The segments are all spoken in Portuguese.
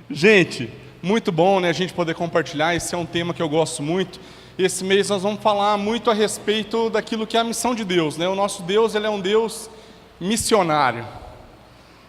Gente, muito bom, né, a gente poder compartilhar. Esse é um tema que eu gosto muito. Esse mês nós vamos falar muito a respeito daquilo que é a missão de Deus, né? O nosso Deus, ele é um Deus missionário,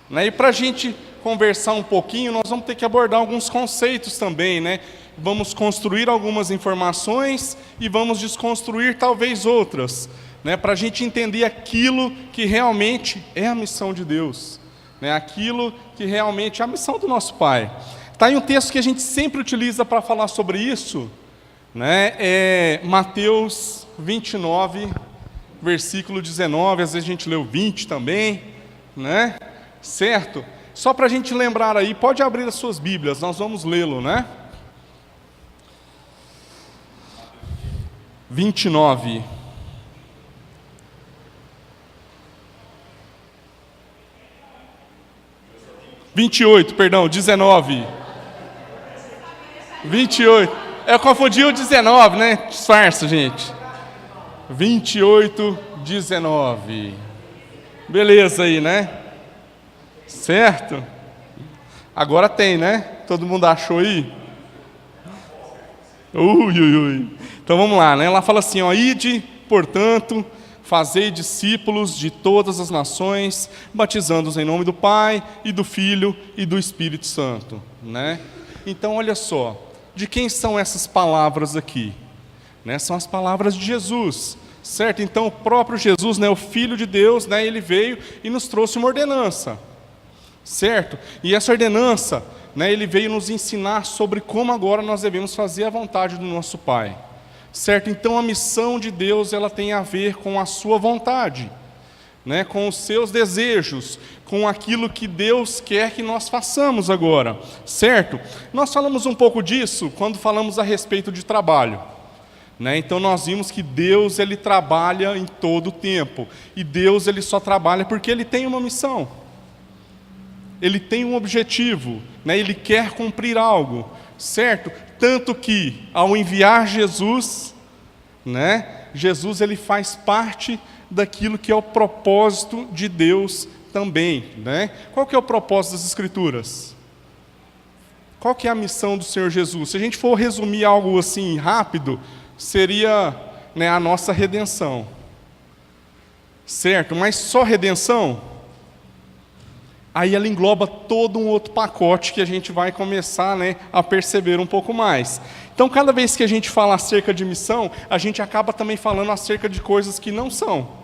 né? E para a gente conversar um pouquinho, nós vamos ter que abordar alguns conceitos também, né? Vamos construir algumas informações e vamos desconstruir talvez outras, né? Para a gente entender aquilo que realmente é a missão de Deus, né? Aquilo que realmente é a missão do nosso Pai. Está aí um texto que a gente sempre utiliza para falar sobre isso, né? É Mateus 29, versículo 19, às vezes a gente leu 20 também, né? Certo? Só para a gente lembrar aí, pode abrir as suas Bíblias, nós vamos lê-lo, né? 29. Vinte e oito, perdão, 19. 28. Eu confundi o 19, né? Disfarça, gente. 28, 19. Beleza aí, né? Certo? Agora tem, né? Todo mundo achou aí? Ui, ui, ui. Então vamos lá, né? Ela fala assim, ó, ide, portanto, fazei discípulos de todas as nações, batizando-os em nome do Pai, e do Filho, e do Espírito Santo, né? Então, olha só, de quem são essas palavras aqui? Né? São as palavras de Jesus, certo? Então, o próprio Jesus, né, o Filho de Deus, né, ele veio e nos trouxe uma ordenança, certo? E essa ordenança, né, ele veio nos ensinar sobre como agora nós devemos fazer a vontade do nosso Pai, certo? Então, a missão de Deus, ela tem a ver com a sua vontade, né, com os seus desejos, com aquilo que Deus quer que nós façamos agora, certo? Nós falamos um pouco disso quando falamos a respeito de trabalho, né? Então nós vimos que Deus, ele trabalha em todo o tempo, e Deus, ele só trabalha porque ele tem uma missão, ele tem um objetivo, né? Ele quer cumprir algo, certo? Tanto que ao enviar Jesus, né, Jesus, ele faz parte daquilo que é o propósito de Deus também, né? Qual que é o propósito das Escrituras? Qual que é a missão do Senhor Jesus? Se a gente for resumir algo assim rápido, seria, né, a nossa redenção, certo? Mas só redenção? Aí ela engloba todo um outro pacote que a gente vai começar, né, a perceber um pouco mais. Então, cada vez que a gente fala acerca de missão, a gente acaba também falando acerca de coisas que não são,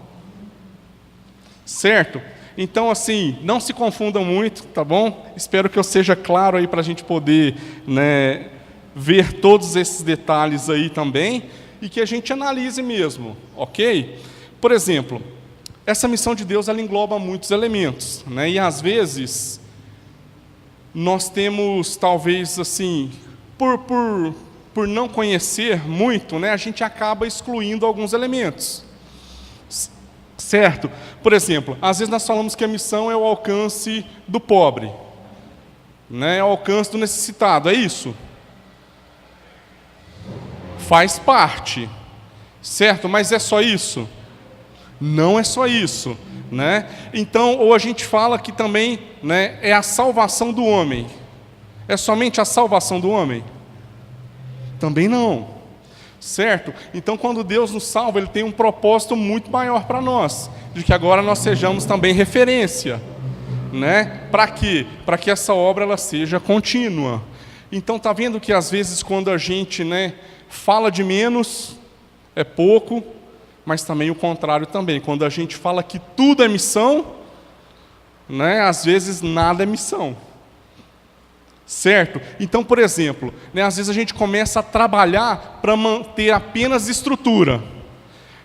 certo? Então, assim, não se confundam muito, tá bom? Espero que eu seja claro aí para a gente poder, né, ver todos esses detalhes aí também e que a gente analise mesmo, ok? Por exemplo, essa missão de Deus, ela engloba muitos elementos, né? E às vezes nós temos, talvez assim, por não conhecer muito, né, a gente acaba excluindo alguns elementos, certo? Por exemplo, às vezes nós falamos que a missão é o alcance do pobre, né? É o alcance do necessitado, é isso? Faz parte, certo? Mas é só isso? Não é só isso, né? Então, ou a gente fala que também, né, é a salvação do homem. É somente a salvação do homem? Também não, certo? Então, quando Deus nos salva, Ele tem um propósito muito maior para nós, de que agora nós sejamos também referência, né? Para quê? Para que essa obra ela seja contínua. Então, tá vendo que às vezes quando a gente, né, fala de menos, é pouco, mas também o contrário também. Quando a gente fala que tudo é missão, né, às vezes nada é missão, certo? Então, por exemplo, né, às vezes a gente começa a trabalhar para manter apenas estrutura.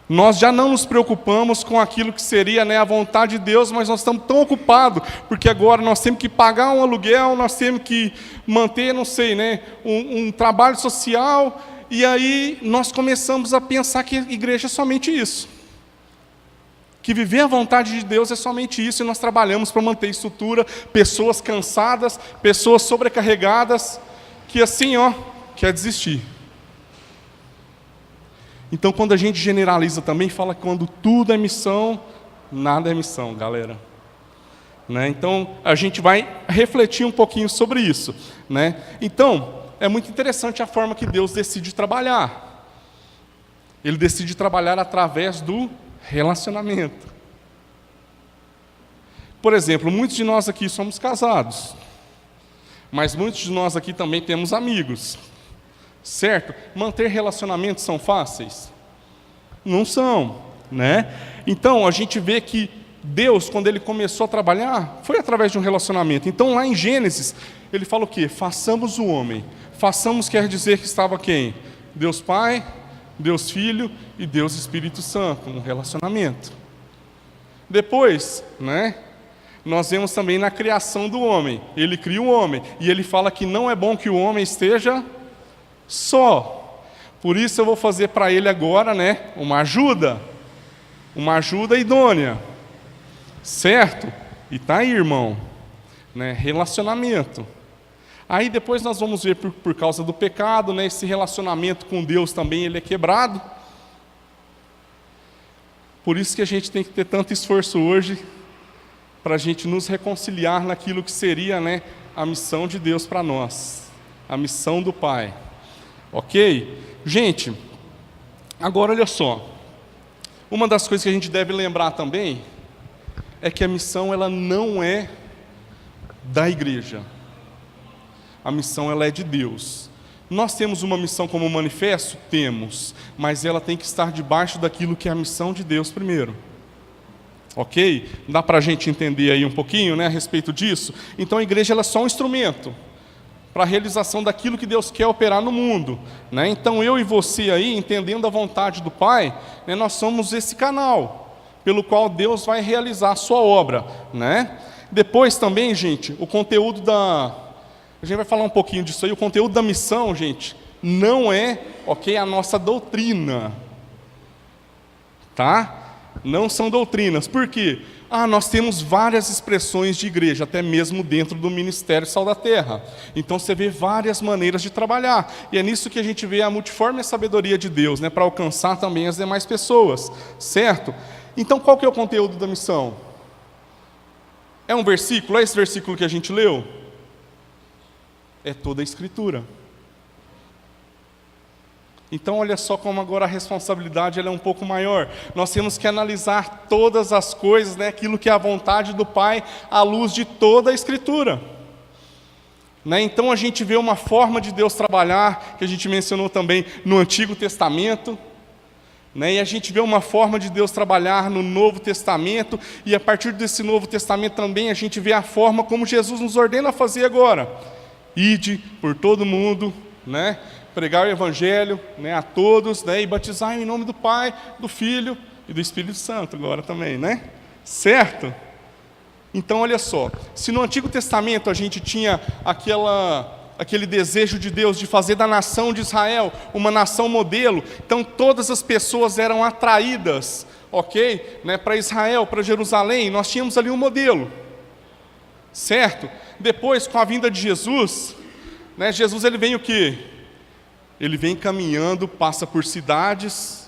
Nós já não nos preocupamos com aquilo que seria, né, a vontade de Deus, mas nós estamos tão ocupados, porque agora nós temos que pagar um aluguel, nós temos que manter, não sei, né, um trabalho social. E aí nós começamos a pensar que a igreja é somente isso, que viver a vontade de Deus é somente isso, e nós trabalhamos para manter estrutura, pessoas cansadas, pessoas sobrecarregadas, que assim, ó, quer desistir. Então, quando a gente generaliza também, fala que quando tudo é missão, nada é missão, galera. né? Então, a gente vai refletir um pouquinho sobre isso, né? Então, é muito interessante a forma que Deus decide trabalhar. Ele decide trabalhar através do relacionamento. Por exemplo, muitos de nós aqui somos casados, mas muitos de nós aqui também temos amigos, certo? Manter relacionamentos são fáceis? Não são, né? Então, a gente vê que Deus, quando Ele começou a trabalhar, foi através de um relacionamento. Então, lá em Gênesis, Ele fala o quê? Façamos o homem. Façamos quer dizer que estava quem? Deus Pai, Deus Filho e Deus Espírito Santo, um relacionamento. Depois, né? Nós vemos também na criação do homem. Ele cria o homem e Ele fala que não é bom que o homem esteja só. Por isso eu vou fazer para ele agora, né, uma ajuda idônea, certo? E tá aí, irmão, né, relacionamento. Aí depois nós vamos ver por causa do pecado, né, esse relacionamento com Deus também ele é quebrado. Por isso que a gente tem que ter tanto esforço hoje para a gente nos reconciliar naquilo que seria, né, a missão de Deus para nós, a missão do Pai. Ok? Gente, agora olha só, uma das coisas que a gente deve lembrar também é que a missão ela não é da igreja, a missão ela é de Deus. Nós temos uma missão como manifesto? Temos, mas ela tem que estar debaixo daquilo que é a missão de Deus primeiro. Ok? Dá para a gente entender aí um pouquinho, né, a respeito disso? Então a igreja ela é só um instrumento para a realização daquilo que Deus quer operar no mundo, né? Então eu e você aí, entendendo a vontade do Pai, né, nós somos esse canal pelo qual Deus vai realizar a sua obra, né? Depois também, gente, o conteúdo a gente vai falar um pouquinho disso aí, o conteúdo da missão, gente, não é, ok, a nossa doutrina, tá? Não são doutrinas. Por quê? Nós temos várias expressões de igreja, até mesmo dentro do Ministério Sal da Terra. Então você vê várias maneiras de trabalhar. E é nisso que a gente vê a multiforme sabedoria de Deus, né, para alcançar também as demais pessoas, certo? Então qual que é o conteúdo da missão? É um versículo? É esse versículo que a gente leu? É toda a Escritura. Então olha só como agora a responsabilidade ela é um pouco maior. Nós temos que analisar todas as coisas, né, aquilo que é a vontade do Pai, à luz de toda a Escritura. Né? Então a gente vê uma forma de Deus trabalhar, que a gente mencionou também no Antigo Testamento, né? E a gente vê uma forma de Deus trabalhar no Novo Testamento, e a partir desse Novo Testamento também a gente vê a forma como Jesus nos ordena a fazer agora. Ide por todo mundo, né? Pregar o Evangelho, né, a todos, né, e batizar em nome do Pai, do Filho e do Espírito Santo agora também, né? Certo? Então olha só, se no Antigo Testamento a gente tinha aquele desejo de Deus de fazer da nação de Israel uma nação modelo, então todas as pessoas eram atraídas, ok? Né, para Israel, para Jerusalém, nós tínhamos ali um modelo, certo? Depois, com a vinda de Jesus, né, Jesus ele vem o quê? Ele vem caminhando, passa por cidades,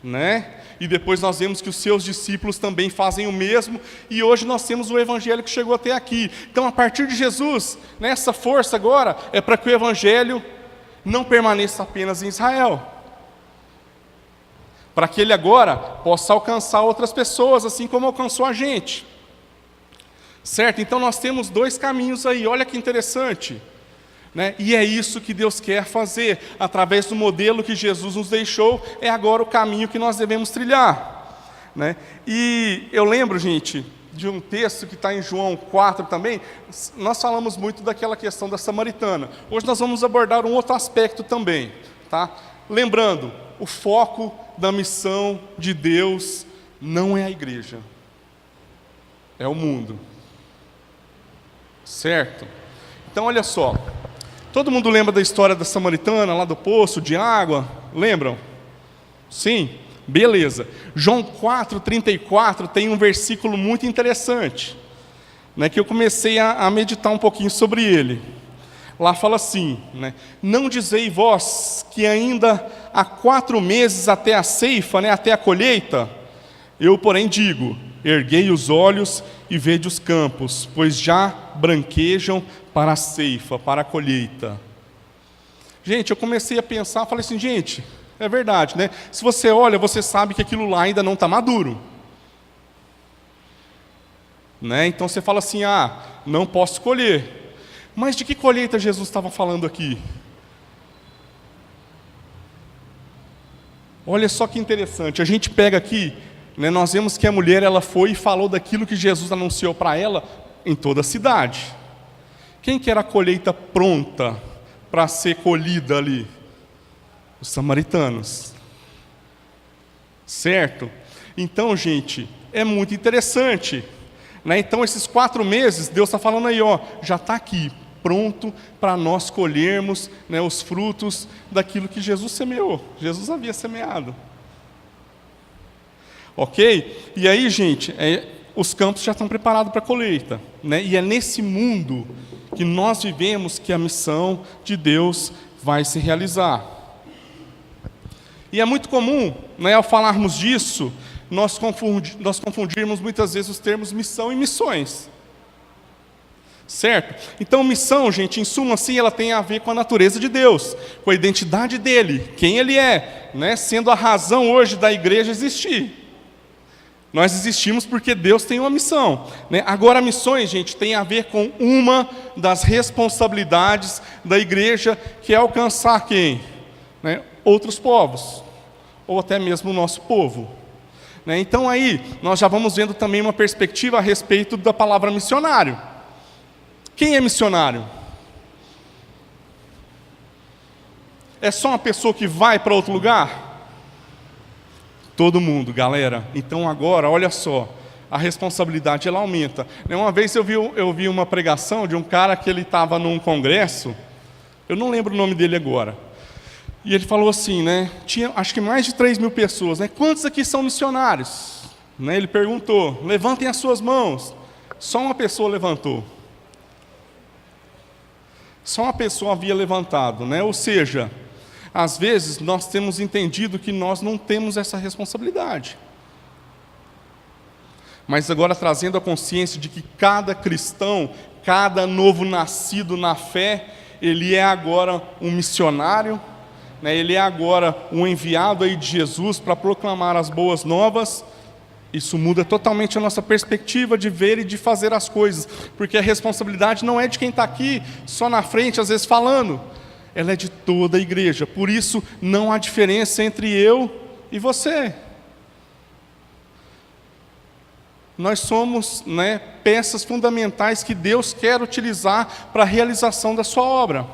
né? E depois nós vemos que os seus discípulos também fazem o mesmo, e hoje nós temos o Evangelho que chegou até aqui. Então, a partir de Jesus, né, essa força agora é para que o Evangelho não permaneça apenas em Israel, para que ele agora possa alcançar outras pessoas, assim como alcançou a gente. Certo? Então nós temos dois caminhos aí, olha que interessante. Né? E é isso que Deus quer fazer, através do modelo que Jesus nos deixou, é agora o caminho que nós devemos trilhar. Né? E eu lembro, gente, de um texto que está em João 4 também, nós falamos muito daquela questão da samaritana. Hoje nós vamos abordar um outro aspecto também. Tá? Lembrando, o foco da missão de Deus não é a igreja, é o mundo. Certo? Então olha só, todo mundo lembra da história da samaritana lá do poço de água? Lembram? Sim? Beleza. João 4,34 tem um versículo muito interessante, né, que eu comecei a meditar um pouquinho sobre ele. Lá fala assim, né, não dizei vós que ainda há 4 meses até a ceifa, né, até a colheita? Eu, porém, digo, Erguei os olhos e vede os campos, pois já branquejam para a ceifa, para a colheita. Gente, eu comecei a pensar, falei assim, gente, é verdade, né? Se você olha, você sabe que aquilo lá ainda não está maduro. Né? Então você fala assim, não posso colher. Mas de que colheita Jesus estava falando aqui? Olha só que interessante, a gente pega aqui, né, nós vemos que a mulher ela foi e falou daquilo que Jesus anunciou para ela em toda a cidade. Quem que era a colheita pronta para ser colhida ali? Os samaritanos. Certo? Então, gente, é muito interessante. Né? Então, esses 4 meses, Deus está falando aí, já está aqui, pronto para nós colhermos, né, os frutos daquilo que Jesus semeou. Jesus havia semeado. Ok? E aí, gente, os campos já estão preparados para a colheita. Né? E é nesse mundo que nós vivemos que a missão de Deus vai se realizar. E é muito comum, né, ao falarmos disso, nós confundirmos muitas vezes os termos missão e missões. Certo? Então, missão, gente, em suma, assim, ela tem a ver com a natureza de Deus, com a identidade dele, quem ele é, né? Sendo a razão hoje da igreja existir. Nós existimos porque Deus tem uma missão. Né? Agora, missões, gente, tem a ver com uma das responsabilidades da igreja, que é alcançar quem? Né? Outros povos, ou até mesmo o nosso povo. Né? Então, aí, nós já vamos vendo também uma perspectiva a respeito da palavra missionário. Quem é missionário? É só uma pessoa que vai para outro lugar? Todo mundo, galera. Então agora, olha só, a responsabilidade ela aumenta. Uma vez eu vi uma pregação de um cara que ele estava num congresso, eu não lembro o nome dele agora, e ele falou assim, né? Tinha acho que mais de 3.000 pessoas, né? Quantos aqui são missionários? Né, ele perguntou, levantem as suas mãos. Só uma pessoa levantou. Só uma pessoa havia levantado, né? Ou seja, às vezes nós temos entendido que nós não temos essa responsabilidade. Mas agora trazendo a consciência de que cada cristão, cada novo nascido na fé, ele é agora um missionário, né? Ele é agora um enviado aí de Jesus para proclamar as boas novas. Isso muda totalmente a nossa perspectiva de ver e de fazer as coisas, porque a responsabilidade não é de quem está aqui, só na frente, às vezes falando, ela é de toda a igreja. Por isso, não há diferença entre eu e você. Nós somos, né, peças fundamentais que Deus quer utilizar para a realização da sua obra.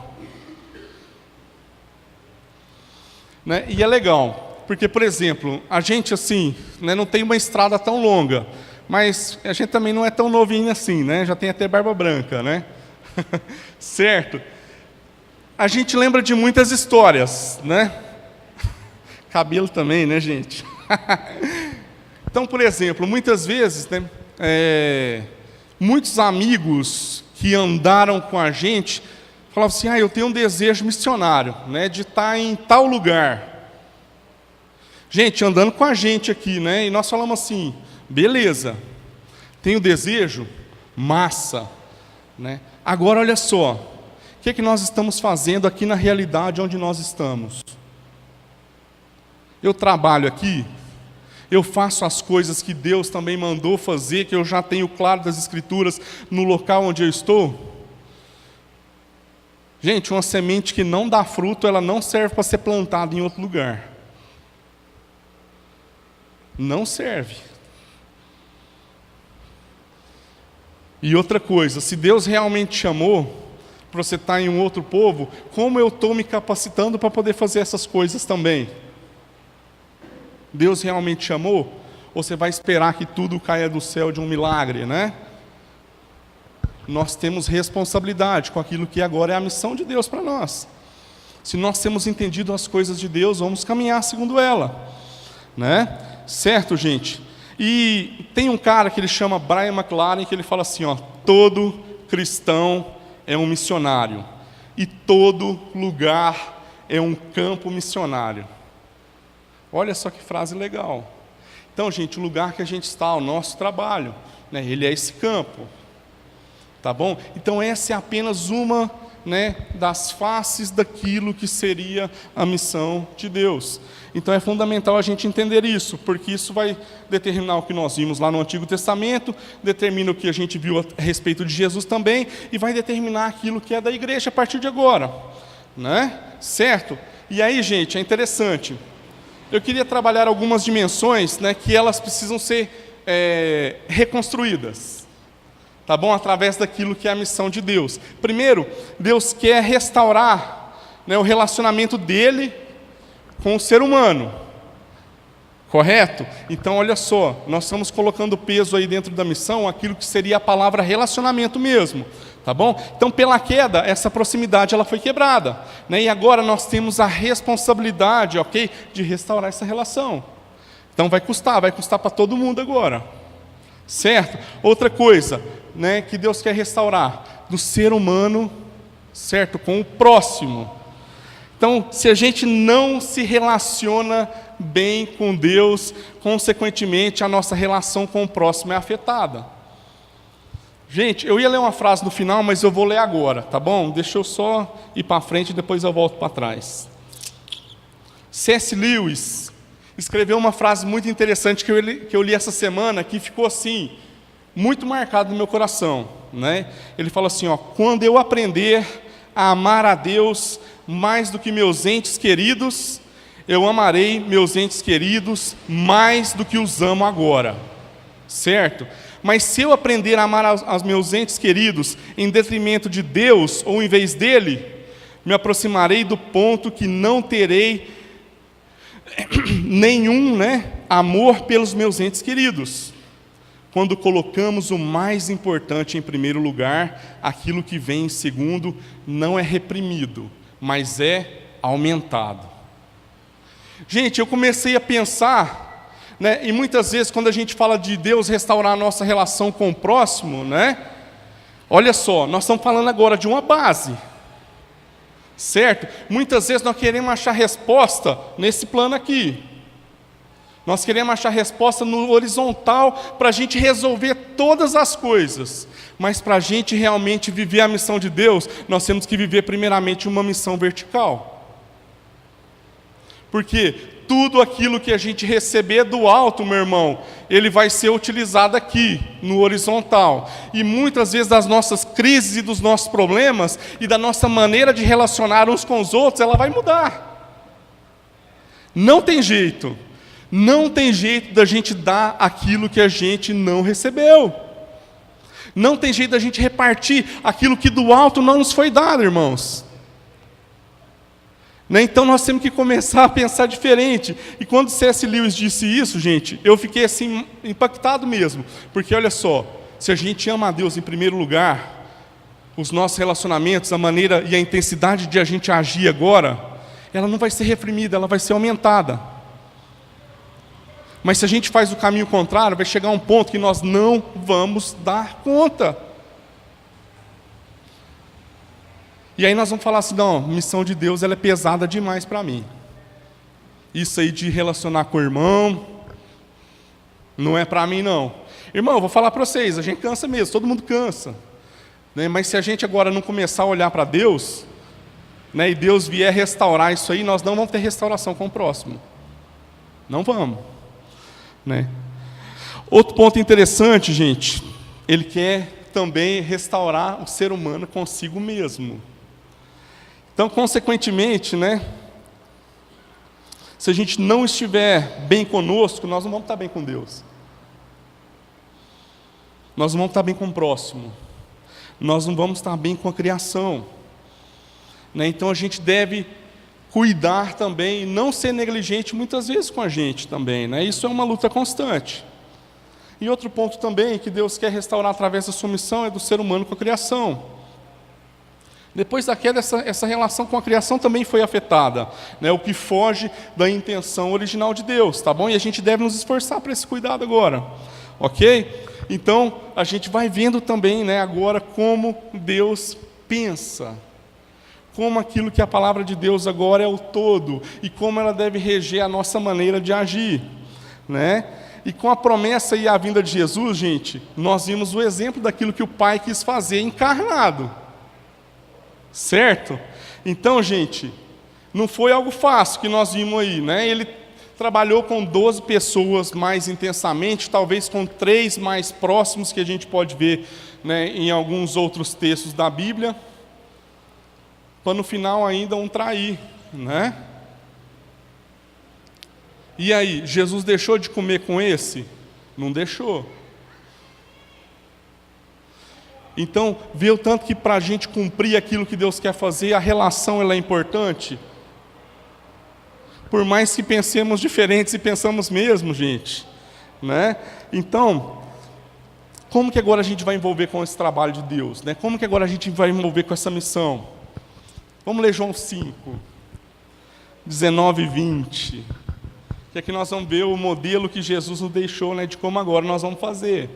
Né? E é legal. Porque, por exemplo, a gente assim, né, não tem uma estrada tão longa, mas a gente também não é tão novinho assim, né? Já tem até barba branca, né? Certo? A gente lembra de muitas histórias, né? Cabelo também, né, gente? Então, por exemplo, muitas vezes, né, muitos amigos que andaram com a gente falavam assim, eu tenho um desejo missionário, né, de estar em tal lugar. Gente, andando com a gente aqui, né? E nós falamos assim, beleza, tenho desejo, massa, né? Agora olha só, o que é que nós estamos fazendo aqui na realidade onde nós estamos? Eu trabalho aqui, eu faço as coisas que Deus também mandou fazer, que eu já tenho claro das Escrituras no local onde eu estou? Gente, uma semente que não dá fruto, ela não serve para ser plantada em outro lugar. Não serve. E outra coisa, se Deus realmente chamou para você estar em um outro povo, como eu estou me capacitando para poder fazer essas coisas também? Deus realmente chamou? Ou você vai esperar que tudo caia do céu de um milagre, né? Nós temos responsabilidade com aquilo que agora é a missão de Deus para nós. Se nós temos entendido as coisas de Deus, vamos caminhar segundo ela, né? Certo, gente? E tem um cara que ele chama Brian McLaren, que ele fala assim, todo cristão é um missionário, e todo lugar é um campo missionário. Olha só que frase legal. Então, gente, o lugar que a gente está, o nosso trabalho, né, ele é esse campo. Tá bom? Então essa é apenas uma, né, das faces daquilo que seria a missão de Deus. Então é fundamental a gente entender isso, porque isso vai determinar o que nós vimos lá no Antigo Testamento, determina o que a gente viu a respeito de Jesus também, e vai determinar aquilo que é da igreja a partir de agora, né? Certo? E aí, gente, é interessante. Eu queria trabalhar algumas dimensões, né, que elas precisam ser reconstruídas. Tá bom? Através daquilo que é a missão de Deus. Primeiro, Deus quer restaurar, né, o relacionamento dele com o ser humano. Correto? Então, olha só, nós estamos colocando peso aí dentro da missão, aquilo que seria a palavra relacionamento mesmo. Tá bom? Então, pela queda, essa proximidade ela foi quebrada, né? E agora nós temos a responsabilidade, ok, de restaurar essa relação. Então vai custar para todo mundo agora. Certo? Outra coisa, né, que Deus quer restaurar, do ser humano, certo, com o próximo. Então, se a gente não se relaciona bem com Deus, consequentemente a nossa relação com o próximo é afetada. Gente, eu ia ler uma frase no final, mas eu vou ler agora, tá bom? Deixa eu só ir para frente e depois eu volto para trás. C.S. Lewis escreveu uma frase muito interessante que eu li essa semana, que ficou assim, muito marcado no meu coração, né? Ele fala assim, ó: quando eu aprender a amar a Deus mais do que meus entes queridos, eu amarei meus entes queridos mais do que os amo agora. Certo? Mas se eu aprender a amar aos meus entes queridos em detrimento de Deus ou em vez dele, me aproximarei do ponto que não terei nenhum, né, amor pelos meus entes queridos. Quando colocamos o mais importante em primeiro lugar, aquilo que vem em segundo não é reprimido, mas é aumentado. Gente, eu comecei a pensar, né, e muitas vezes quando a gente fala de Deus restaurar a nossa relação com o próximo, né, olha só, nós estamos falando agora de uma base. Certo? Muitas vezes nós queremos achar resposta nesse plano aqui. Nós queremos achar resposta no horizontal para a gente resolver todas as coisas. Mas para a gente realmente viver a missão de Deus, nós temos que viver primeiramente uma missão vertical. Porque tudo aquilo que a gente receber do alto, meu irmão, ele vai ser utilizado aqui, no horizontal. E muitas vezes das nossas crises e dos nossos problemas, e da nossa maneira de relacionar uns com os outros, ela vai mudar. Não tem jeito. Não tem jeito da gente dar aquilo que a gente não recebeu. Não tem jeito da gente repartir aquilo que do alto não nos foi dado, irmãos. Então nós temos que começar a pensar diferente. E quando C.S. Lewis disse isso, gente, eu fiquei assim impactado mesmo. Porque olha só, se a gente ama a Deus em primeiro lugar, os nossos relacionamentos, a maneira e a intensidade de a gente agir agora, ela não vai ser reprimida, ela vai ser aumentada. Mas se a gente faz o caminho contrário, vai chegar um ponto que nós não vamos dar conta. E aí nós vamos falar assim, não, a missão de Deus ela é pesada demais para mim. Isso aí de relacionar com o irmão, não é para mim não. Irmão, eu vou falar para vocês, a gente cansa mesmo, todo mundo cansa. Né? Mas se a gente agora não começar a olhar para Deus, né, e Deus vier restaurar isso aí, nós não vamos ter restauração com o próximo. Não vamos. Né? Outro ponto interessante, gente, ele quer também restaurar o ser humano consigo mesmo. Então, consequentemente, né, se a gente não estiver bem conosco, nós não vamos estar bem com Deus. Nós não vamos estar bem com o próximo. Nós não vamos estar bem com a criação. Né? Então, a gente deve cuidar também, não ser negligente muitas vezes com a gente também. Né? Isso é uma luta constante. E outro ponto também que Deus quer restaurar através da sua missão é do ser humano com a criação. Depois da queda, essa relação com a criação também foi afetada, né? O que foge da intenção original de Deus, tá bom? E a gente deve nos esforçar para esse cuidado agora, ok? Então, a gente vai vendo também, né, agora como Deus pensa, como aquilo que a palavra de Deus agora é o todo, e como ela deve reger a nossa maneira de agir, né? E com a promessa e a vinda de Jesus, gente, nós vimos o exemplo daquilo que o Pai quis fazer encarnado. Certo? Então, gente, não foi algo fácil que nós vimos aí, né? Ele trabalhou com 12 pessoas mais intensamente, talvez com 3 mais próximos, que a gente pode ver, né, em alguns outros textos da Bíblia, para no final ainda um trair, né? E aí, Jesus deixou de comer com esse? Não deixou. Então, vê o tanto que para a gente cumprir aquilo que Deus quer fazer, a relação ela é importante. Por mais que pensemos diferentes, e pensamos mesmo, gente, né? Então, como que agora a gente vai envolver com esse trabalho de Deus, né? Como que agora a gente vai envolver com essa missão? Vamos ler João 5, 19 e 20. Que aqui nós vamos ver o modelo que Jesus nos deixou, né, de como agora nós vamos fazer.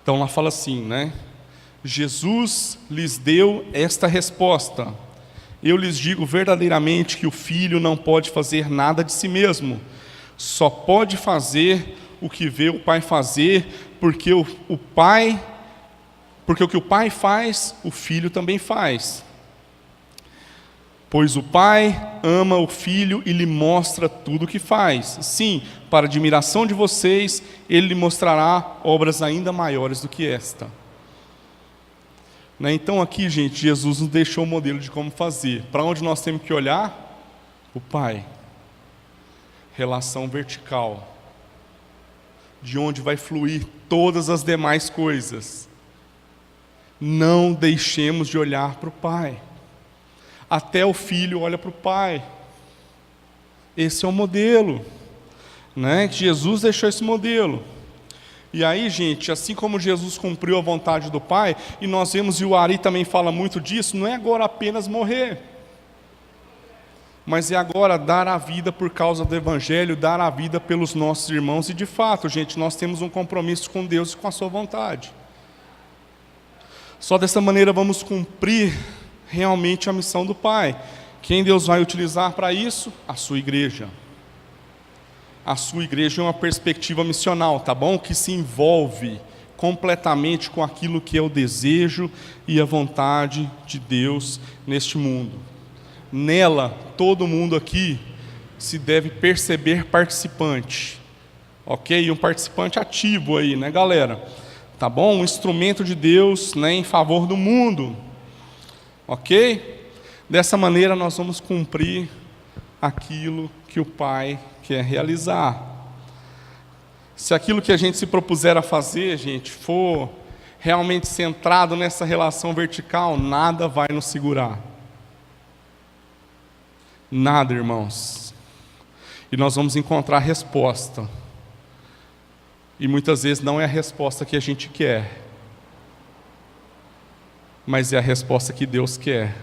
Então lá fala assim, né? Jesus lhes deu esta resposta: eu lhes digo verdadeiramente que o Filho não pode fazer nada de si mesmo, só pode fazer o que vê o Pai fazer, porque o que o Pai faz, o Filho também faz. Pois o Pai ama o Filho e lhe mostra tudo o que faz. Sim, para admiração de vocês, Ele lhe mostrará obras ainda maiores do que esta. Então aqui, gente, Jesus nos deixou o modelo de como fazer. Para onde nós temos que olhar? O Pai. Relação vertical. De onde vai fluir todas as demais coisas. Não deixemos de olhar para o Pai. Até o Filho olha para o Pai. Esse é o modelo, né? Jesus deixou esse modelo. E aí, gente, assim como Jesus cumpriu a vontade do Pai, e nós vemos, e o Ari também fala muito disso, não é agora apenas morrer, mas é agora dar a vida por causa do Evangelho, dar a vida pelos nossos irmãos, e de fato, gente, nós temos um compromisso com Deus e com a sua vontade. Só dessa maneira vamos cumprir realmente a missão do Pai. Quem Deus vai utilizar para isso? A sua igreja. A sua igreja é uma perspectiva missional, tá bom? Que se envolve completamente com aquilo que é o desejo e a vontade de Deus neste mundo. Nela, todo mundo aqui se deve perceber participante, ok? Um participante ativo aí, né, galera? Tá bom? Um instrumento de Deus, né, em favor do mundo, ok? Dessa maneira nós vamos cumprir aquilo que o Pai quer realizar. Se aquilo que a gente se propuser a fazer, gente, for realmente centrado nessa relação vertical, nada vai nos segurar. Nada, irmãos. E nós vamos encontrar resposta. E muitas vezes não é a resposta que a gente quer, mas é a resposta que Deus quer.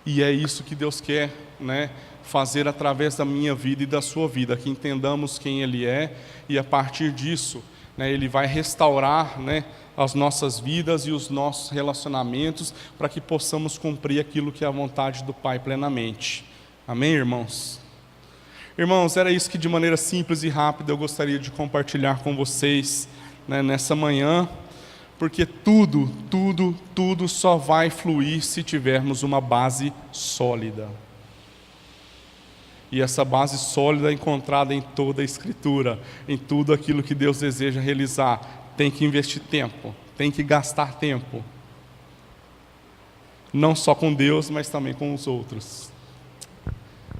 E é isso que Deus quer, né, fazer através da minha vida e da sua vida, que entendamos quem Ele é, e a partir disso, né, Ele vai restaurar, né, as nossas vidas e os nossos relacionamentos, para que possamos cumprir aquilo que é a vontade do Pai plenamente. Amém, irmãos? Irmãos, era isso que de maneira simples e rápida eu gostaria de compartilhar com vocês, né, nessa manhã, porque tudo só vai fluir se tivermos uma base sólida. E essa base sólida é encontrada em toda a Escritura, em tudo aquilo que Deus deseja realizar. Tem que investir tempo, tem que gastar tempo. Não só com Deus, mas também com os outros.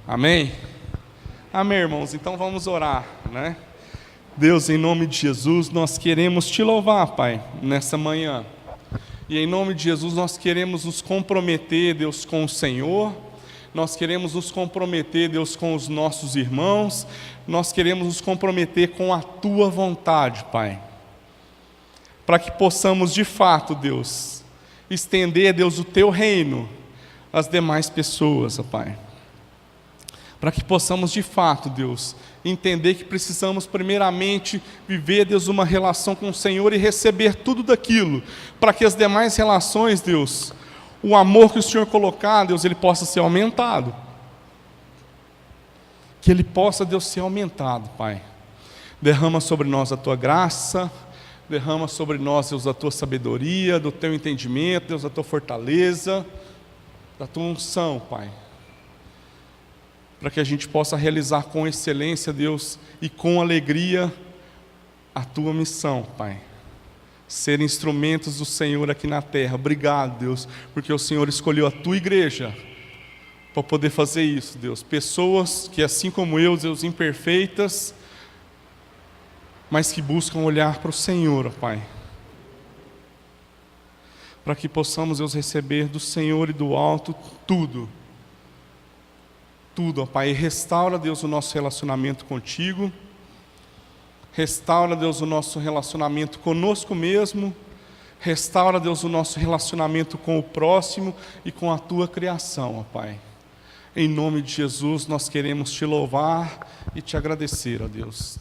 Amém? Amém, irmãos? Então vamos orar, né? Deus, em nome de Jesus, nós queremos Te louvar, Pai, nessa manhã. E em nome de Jesus nós queremos nos comprometer, Deus, com o Senhor. Nós queremos nos comprometer, Deus, com os nossos irmãos. Nós queremos nos comprometer com a Tua vontade, Pai. Para que possamos, de fato, Deus, estender, Deus, o teu reino às demais pessoas, ó Pai. Para que possamos de fato, Deus, entender que precisamos primeiramente viver, Deus, uma relação com o Senhor e receber tudo daquilo, para que as demais relações, Deus, o amor que o Senhor colocar, Deus, ele possa ser aumentado. Que ele possa, Deus, ser aumentado, Pai. Derrama sobre nós a tua graça, derrama sobre nós, Deus, a tua sabedoria, do teu entendimento, Deus, a tua fortaleza, da tua unção, Pai. Para que a gente possa realizar com excelência, Deus, e com alegria a tua missão, Pai. Ser instrumentos do Senhor aqui na terra. Obrigado, Deus, porque o Senhor escolheu a tua igreja para poder fazer isso, Deus. Pessoas que, assim como eu, Deus, imperfeitas, mas que buscam olhar para o Senhor, ó Pai. Para que possamos, Deus, receber do Senhor e do alto tudo. Tudo, ó Pai. E restaura, Deus, o nosso relacionamento contigo. Restaura, Deus, o nosso relacionamento conosco mesmo. Restaura, Deus, o nosso relacionamento com o próximo e com a tua criação, ó Pai. Em nome de Jesus, nós queremos te louvar e te agradecer, ó Deus.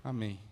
Amém.